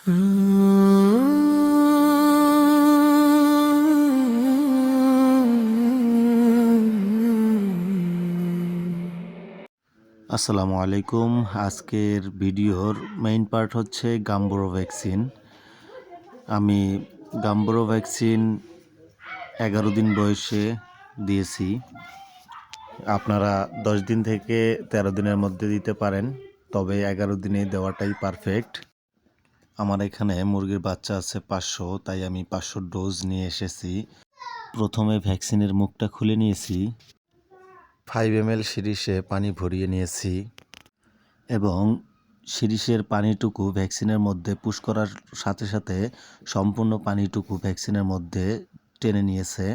আসসালামু আলাইকুম। আজকের ভিডিওর মেইন পার্ট হচ্ছে গাম্বুরো ভ্যাকসিন। আমি গাম্বুরো ভ্যাকসিন 11 দিন বয়সে দিয়েছি। আপনারা 10 দিন থেকে 13 দিনের মধ্যে দিতে পারেন, তবে 11 দিনে দেওয়াটাই পারফেক্ট। আমার এখানে মুরগির বাচ্চা আছে 500, তাই আমি 500 ডোজ নিয়ে এসেছি। প্রথমে ভ্যাকসিনের মুখটা খুলে নিয়েছি, 5 ml সিরিশে পানি ভরিয়ে নিয়েছি এবং সিরিশের পানিটুকু ভ্যাকসিনের মধ্যে পুশ করার সাথে সাথে সম্পূর্ণ পানিটুকু ভ্যাকসিনের মধ্যে টেনে নিয়েছে।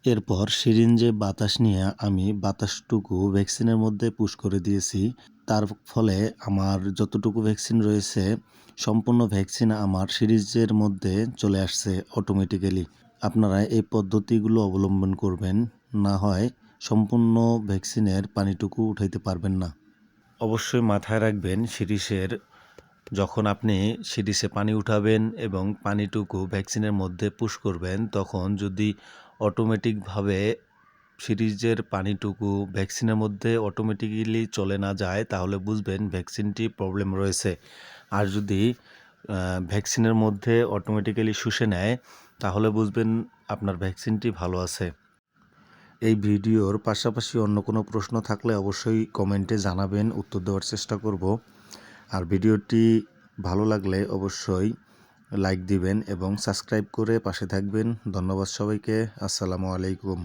এরপর সিরিঞ্জে বাতাস নিয়ে আমি বাতাসটুকু ভ্যাকসিনের মধ্যে পুশ করে দিয়েছি। তার ফলে আমার যতটুকু ভ্যাকসিন রয়েছে সম্পূর্ণ ভ্যাকসিন আমার সিরিজের মধ্যে চলে আসছে অটোমেটিক্যালি। আপনারা এই পদ্ধতিগুলো অবলম্বন করবেন, না হয় সম্পূর্ণ ভ্যাকসিনের পানিটুকু উঠাইতে পারবেন না। অবশ্যই মাথায় রাখবেন, যখন আপনি সিরিজে পানি উঠাবেন এবং পানিটুকু ভ্যাকসিনের মধ্যে পুশ করবেন, তখন যদি অটোমেটিকভাবে সিরিজের পানিটুকু ভ্যাকসিনের মধ্যে অটোমেটিক্যালি চলে না যায়, তাহলে বুঝবেন ভ্যাকসিনটি প্রবলেম রয়েছে। আর যদি ভ্যাকসিনের মধ্যে অটোমেটিক্যালি শুষে নেয়, তাহলে বুঝবেন আপনার ভ্যাকসিনটি ভালো আছে। এই ভিডিওর পাশাপাশি অন্য কোনো প্রশ্ন থাকলে অবশ্যই কমেন্টে জানাবেন, উত্তর দেওয়ার চেষ্টা করব। আর ভিডিওটি ভালো লাগলে অবশ্যই লাইক দিবেন এবং সাবস্ক্রাইব করে পাশে থাকবেন। ধন্যবাদ সবাইকে। আসসালামু আলাইকুম।